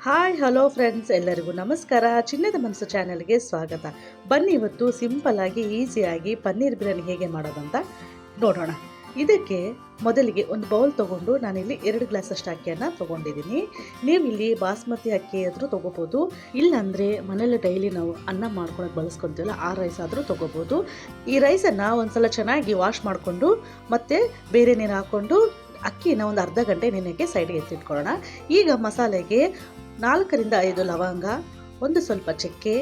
Hi hello friends, ಎಲ್ಲರಿಗೂ ನಮಸ್ಕಾರ. ಚಿನ್ನದ ಮನಸ್ಸು ಚಾನೆಲ್ಗೆ ಸ್ವಾಗತ. ಬನ್ನಿ ಇವತ್ತು ಸಿಂಪಲ್ಲಾಗಿ ಈಸಿಯಾಗಿ ಪನ್ನೀರ್ ಬಿರಿಯಾನಿ ಹೇಗೆ ಮಾಡೋದಂತ ನೋಡೋಣ. ಇದಕ್ಕೆ ಮೊದಲಿಗೆ ಒಂದು ಬೌಲ್ ತೊಗೊಂಡು ನಾನಿಲ್ಲಿ 2 ಗ್ಲಾಸಷ್ಟು ಅಕ್ಕಿಯನ್ನು ತೊಗೊಂಡಿದ್ದೀನಿ. ನೀವು ಇಲ್ಲಿ ಬಾಸ್ಮತಿ ಅಕ್ಕಿ ಆದರೂ ತೊಗೋಬೋದು, ಇಲ್ಲಾಂದರೆ ಮನೇಲಿ ಡೈಲಿ ನಾವು ಅನ್ನ ಮಾಡ್ಕೊಳಕ್ಕೆ ಬಳಸ್ಕೊತೀವಲ್ಲ ಆ ರೈಸ್ ಆದರೂ ತೊಗೋಬೋದು. ಈ ರೈಸನ್ನು ಒಂದು ಸಲ ಚೆನ್ನಾಗಿ ವಾಶ್ ಮಾಡಿಕೊಂಡು ಮತ್ತು ಬೇರೆ ನೀರು ಹಾಕ್ಕೊಂಡು ಅಕ್ಕಿನ ಒಂದು ಅರ್ಧ ಗಂಟೆ ನೆನೆಗೆ ಸೈಡ್ಗೆ ಎತ್ತಿಟ್ಕೊಳ್ಳೋಣ. ಈಗ ಮಸಾಲೆಗೆ 4 ರಿಂದ 5 ಲವಂಗ, ಒಂದು ಸ್ವಲ್ಪ ಚಕ್ಕೆ,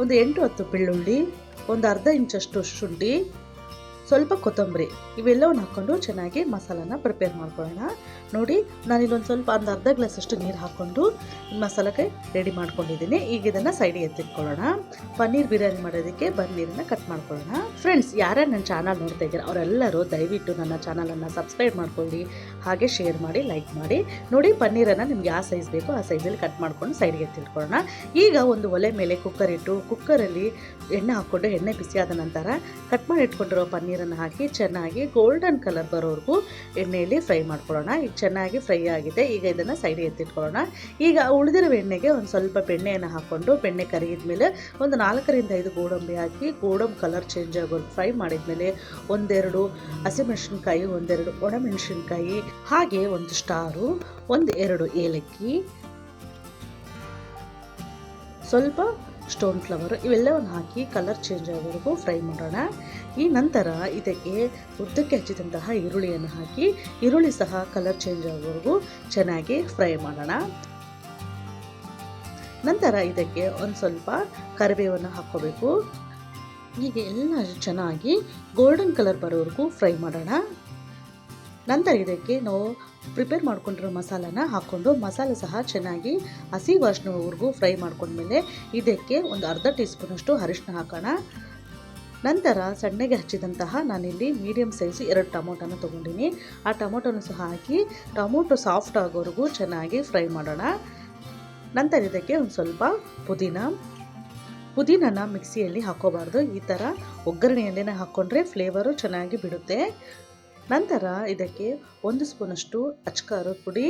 ಒಂದು 8-10 ಬೆಳ್ಳುಳ್ಳಿ, ಒಂದು ಅರ್ಧ ಇಂಚಷ್ಟು ಶುಂಠಿ, ಸ್ವಲ್ಪ ಕೊತ್ತಂಬರಿ ಇವೆಲ್ಲವನ್ನು ಹಾಕ್ಕೊಂಡು ಚೆನ್ನಾಗಿ ಮಸಾಲಾನ ಪ್ರಿಪೇರ್ ಮಾಡ್ಕೊಳ್ಳೋಣ. ನೋಡಿ, ನಾನಿಲ್ಲೊಂದು ಸ್ವಲ್ಪ ಒಂದು ಅರ್ಧ ಗ್ಲಾಸಷ್ಟು ನೀರು ಹಾಕ್ಕೊಂಡು ಮಸಾಲಕ್ಕೆ ರೆಡಿ ಮಾಡ್ಕೊಂಡಿದ್ದೀನಿ. ಈಗ ಇದನ್ನು ಸೈಡಿಗೆ ಎತ್ತಿಟ್ಕೊಳ್ಳೋಣ. ಪನ್ನೀರ್ ಬಿರಿಯಾನಿ ಮಾಡೋದಕ್ಕೆ ನೀರನ್ನು ಕಟ್ ಮಾಡ್ಕೊಳ್ಳೋಣ. ಫ್ರೆಂಡ್ಸ್, ಯಾರ್ಯಾರು ನನ್ನ ಚಾನಲ್ ನೋಡ್ತಾ ಇದ್ದೀರಾ ಅವರೆಲ್ಲರೂ ದಯವಿಟ್ಟು ನನ್ನ ಚಾನಲನ್ನು ಸಬ್ಸ್ಕ್ರೈಬ್ ಮಾಡ್ಕೊಳ್ಳಿ, ಹಾಗೆ ಶೇರ್ ಮಾಡಿ, ಲೈಕ್ ಮಾಡಿ. ನೋಡಿ, ಪನ್ನೀರನ್ನು ನಿಮ್ಗೆ ಯಾವ ಸೈಜ್ ಬೇಕೋ ಆ ಸೈಜಲ್ಲಿ ಕಟ್ ಮಾಡ್ಕೊಂಡು ಸೈಡ್ಗೆ ಎತ್ತಿಟ್ಕೊಳ್ಳೋಣ. ಈಗ ಒಂದು ಒಲೆ ಮೇಲೆ ಕುಕ್ಕರ್ ಇಟ್ಟು ಕುಕ್ಕರಲ್ಲಿ ಎಣ್ಣೆ ಹಾಕ್ಕೊಂಡು ಎಣ್ಣೆ ಬಿಸಿಯಾದ ನಂತರ ಕಟ್ ಮಾಡಿ ಇಟ್ಕೊಂಡಿರೋ ಪನ್ನೀರನ್ನು ಹಾಕಿ ಚೆನ್ನಾಗಿ ಗೋಲ್ಡನ್ ಕಲರ್ ಬರೋವರೆಗೂ ಎಣ್ಣೆಯಲ್ಲಿ ಫ್ರೈ ಮಾಡ್ಕೊಳ್ಳೋಣ. ಈಗ ಚೆನ್ನಾಗಿ ಫ್ರೈ ಆಗಿದೆ. ಈಗ ಇದನ್ನು ಸೈಡಿಗೆ ಎತ್ತಿಟ್ಕೊಳ್ಳೋಣ. ಈಗ ಉಳಿದಿರೋ ಎಣ್ಣೆಗೆ ಒಂದು ಸ್ವಲ್ಪ ಬೆಣ್ಣೆಯನ್ನು ಹಾಕ್ಕೊಂಡು ಬೆಣ್ಣೆ ಕರಿಗಿದ ಮೇಲೆ ಒಂದು 4 ರಿಂದ 5 ಗೋಡಂಬಿ ಹಾಕಿ ಗೋಡಂಬಿ ಕಲರ್ ಚೇಂಜ್ ಆಗೋದು ಫ್ರೈ ಮಾಡಿದ್ಮೇಲೆ 1-2 ಹಸಿಮೆಣಸಿನ್ಕಾಯಿ, 1-2 ಒಣಮೆಣಸಿನ್ಕಾಯಿ, ಹಾಗೆ ಒಂದು ಸ್ಟಾರು, 1-2 ಏಲಕ್ಕಿ, ಸ್ವಲ್ಪ ಸ್ಟೋನ್ ಫ್ಲವರ್ ಇವೆಲ್ಲವನ್ನು ಹಾಕಿ ಕಲರ್ ಚೇಂಜ್ ಆಗೋವರೆಗೂ ಫ್ರೈ ಮಾಡೋಣ. ಈ ನಂತರ ಇದಕ್ಕೆ ಉದ್ದಕ್ಕೆ ಹಚ್ಚಿದಂತಹ ಈರುಳ್ಳಿಯನ್ನು ಹಾಕಿ ಈರುಳ್ಳಿ ಸಹ ಕಲರ್ ಚೇಂಜ್ ಆಗೋವರೆಗೂ ಚೆನ್ನಾಗಿ ಫ್ರೈ ಮಾಡೋಣ. ನಂತರ ಇದಕ್ಕೆ ಒಂದು ಸ್ವಲ್ಪ ಕರಿಬೇವನ್ನು ಹಾಕ್ಕೋಬೇಕು. ಈಗ ಎಲ್ಲ ಚೆನ್ನಾಗಿ ಗೋಲ್ಡನ್ ಕಲರ್ ಬರೋವರೆಗೂ ಫ್ರೈ ಮಾಡೋಣ. ನಂತರ ಇದಕ್ಕೆ ನಾವು ಪ್ರಿಪೇರ್ ಮಾಡ್ಕೊಂಡಿರೋ ಮಸಾಲಾನ ಹಾಕ್ಕೊಂಡು ಮಸಾಲೆ ಸಹ ಚೆನ್ನಾಗಿ ಹಸಿ ವಾಸನೆವರೆಗೂ ಫ್ರೈ ಮಾಡ್ಕೊಂಡ್ಮೇಲೆ ಇದಕ್ಕೆ ಒಂದು ಅರ್ಧ ಟೀ ಸ್ಪೂನಷ್ಟು ಅರಿಶಿನ ಹಾಕೋಣ. ನಂತರ ಸಣ್ಣಗೆ ಹಚ್ಚಿದಂತಹ ನಾನಿಲ್ಲಿ ಮೀಡಿಯಮ್ ಸೈಜ್ 2 ಟೊಮೊಟೊನ ತೊಗೊಂಡಿನಿ. ಆ ಟೊಮೊಟೊನ ಸಹ ಹಾಕಿ ಟೊಮೊಟೊ ಸಾಫ್ಟ್ ಆಗೋವರೆಗೂ ಚೆನ್ನಾಗಿ ಫ್ರೈ ಮಾಡೋಣ. ನಂತರ ಇದಕ್ಕೆ ಒಂದು ಸ್ವಲ್ಪ ಪುದೀನನ ಮಿಕ್ಸಿಯಲ್ಲಿ ಹಾಕೋಬಾರ್ದು, ಈ ಥರ ಒಗ್ಗರಣೆಯಲ್ಲೇ ಹಾಕ್ಕೊಂಡ್ರೆ ಫ್ಲೇವರು ಚೆನ್ನಾಗಿ ಬಿಡುತ್ತೆ. ನಂತರ ಇದಕ್ಕೆ 1 ಸ್ಪೂನಷ್ಟು ಅಚ್ಕಾರದ ಪುಡಿ,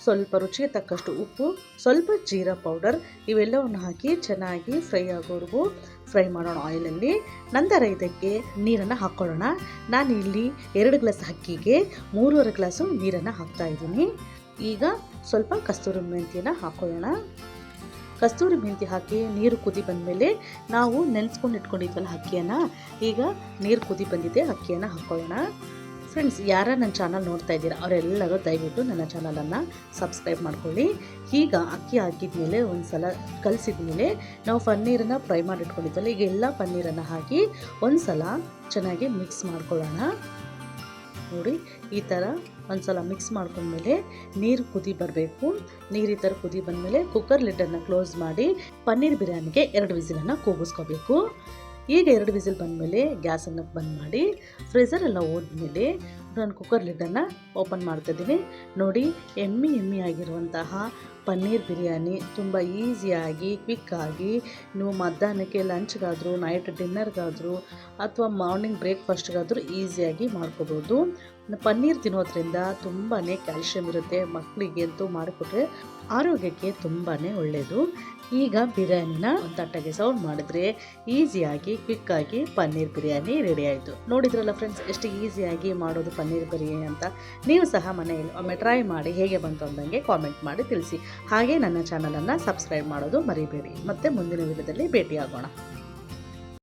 ಸ್ವಲ್ಪ ರುಚಿಗೆ ತಕ್ಕಷ್ಟು ಉಪ್ಪು, ಸ್ವಲ್ಪ ಜೀರಾ ಪೌಡರ್ ಇವೆಲ್ಲವನ್ನು ಹಾಕಿ ಚೆನ್ನಾಗಿ ಫ್ರೈ ಆಗೋವರೆಗೂ ಫ್ರೈ ಮಾಡೋಣ ಆಯಿಲಲ್ಲಿ. ನಂತರ ಇದಕ್ಕೆ ನೀರನ್ನು ಹಾಕ್ಕೊಳ್ಳೋಣ. ನಾನು ಇಲ್ಲಿ 2 ಗ್ಲಾಸ್ ಅಕ್ಕಿಗೆ 3.5 ಗ್ಲಾಸು ನೀರನ್ನು ಹಾಕ್ತಾ ಇದ್ದೀನಿ. ಈಗ ಸ್ವಲ್ಪ ಕಸ್ತೂರಿ ಮೆಂತ್ಯನ ಹಾಕ್ಕೊಳ್ಳೋಣ. ಕಸ್ತೂರಿ ಮೆಂತ್ಯ ಹಾಕಿ ನೀರು ಕುದಿ ಬಂದಮೇಲೆ ನಾವು ನೆನೆಸ್ಕೊಂಡು ಇಟ್ಕೊಂಡಿದ್ವಲ್ಲ ಅಕ್ಕಿಯನ್ನು, ಈಗ ನೀರು ಕುದಿ ಬಂದಿದೆ, ಅಕ್ಕಿಯನ್ನು ಹಾಕ್ಕೊಳ್ಳೋಣ. ಫ್ರೆಂಡ್ಸ್, ಯಾರ ನನ್ನ ಚಾನಲ್ ನೋಡ್ತಾ ಇದ್ದೀರಾ ಅವರೆಲ್ಲರೂ ದಯವಿಟ್ಟು ನನ್ನ ಚಾನಲನ್ನು ಸಬ್ಸ್ಕ್ರೈಬ್ ಮಾಡ್ಕೊಳ್ಳಿ. ಈಗ ಅಕ್ಕಿ ಹಾಕಿದ್ಮೇಲೆ ಒಂದು ಸಲ ಕಲಸಿದ್ಮೇಲೆ ನಾವು ಪನ್ನೀರನ್ನು ಫ್ರೈ ಮಾಡಿ ಇಟ್ಕೊಂಡಿದ್ವಲ್ಲ, ಈಗ ಎಲ್ಲ ಪನ್ನೀರನ್ನು ಹಾಕಿ ಒಂದು ಸಲ ಚೆನ್ನಾಗಿ ಮಿಕ್ಸ್ ಮಾಡ್ಕೊಳ್ಳೋಣ. ನೋಡಿ, ಈ ಥರ ಒಂದು ಸಲ ಮಿಕ್ಸ್ ಮಾಡ್ಕೊಂಡ್ಮೇಲೆ ನೀರು ಕುದಿ ಬರಬೇಕು. ನೀರು ಈ ಥರ ಕುದಿ ಬಂದಮೇಲೆ ಕುಕ್ಕರ್ ಲಿಡ್ಡನ್ನು ಕ್ಲೋಸ್ ಮಾಡಿ ಪನ್ನೀರ್ ಬಿರಿಯಾನಿಗೆ 2 ವಿಸಿಲನ್ನು ಕೂಗಿಸ್ಕೋಬೇಕು. ಈಗ 2 ವಿಸಿಲ್ ಬಂದಮೇಲೆ ಗ್ಯಾಸನ್ನು ಬಂದ್ ಮಾಡಿ ಫ್ರೀಝರೆಲ್ಲ ಹೋದ್ಮೇಲೆ ನಾನು ಕುಕ್ಕರ್ ಲಿಡ್ಡನ್ನು ಓಪನ್ ಮಾಡ್ತಾಯಿದ್ದೀನಿ. ನೋಡಿ, ಎಮ್ಮಿ ಆಗಿರುವಂತಹ ಪನ್ನೀರ್ ಬಿರಿಯಾನಿ ತುಂಬ ಈಸಿಯಾಗಿ ಕ್ವಿಕ್ಕಾಗಿ ನೀವು ಮಧ್ಯಾಹ್ನಕ್ಕೆ ಲಂಚ್ಗಾದರೂ, ನೈಟ್ ಡಿನ್ನರ್ಗಾದರೂ ಅಥವಾ ಮಾರ್ನಿಂಗ್ ಬ್ರೇಕ್ಫಾಸ್ಟ್ಗಾದರೂ ಈಸಿಯಾಗಿ ಮಾಡ್ಕೋಬೋದು. ಪನ್ನೀರ್ ತಿನ್ನೋದ್ರಿಂದ ತುಂಬಾ ಕ್ಯಾಲ್ಶಿಯಂ ಇರುತ್ತೆ. ಮಕ್ಕಳಿಗೆ ಅಂತೂ ಮಾಡಿಕೊಟ್ರೆ ಆರೋಗ್ಯಕ್ಕೆ ತುಂಬಾ ಒಳ್ಳೆಯದು. ಈಗ ಬಿರಿಯಾನಿನ ಒಂದು ತಟ್ಟೆಗೆ ಸರ್ವ್ ಮಾಡಿದ್ರೆ ಈಸಿಯಾಗಿ ಕ್ವಿಕ್ಕಾಗಿ ಪನ್ನೀರ್ ಬಿರಿಯಾನಿ ರೆಡಿ ಆಯಿತು. ನೋಡಿದ್ರಲ್ಲ ಫ್ರೆಂಡ್ಸ್, ಎಷ್ಟು ಈಸಿಯಾಗಿ ಮಾಡೋದು ಪನ್ನೀರ್ ಬಿರಿಯಾನಿ ಅಂತ. ನೀವು ಸಹ ಮನೆಯಲ್ಲಿ ಒಮ್ಮೆ ಟ್ರೈ ಮಾಡಿ ಹೇಗೆ ಬಂತು ಅಂದಂಗೆ ಕಾಮೆಂಟ್ ಮಾಡಿ ತಿಳಿಸಿ. ಹಾಗೆ ನನ್ನ ಚಾನಲನ್ನು ಸಬ್ಸ್ಕ್ರೈಬ್ ಮಾಡೋದು ಮರಿಬೇಡಿ. ಮತ್ತೆ ಮುಂದಿನ ವಿಡಿಯೋದಲ್ಲಿ ಭೇಟಿಯಾಗೋಣ.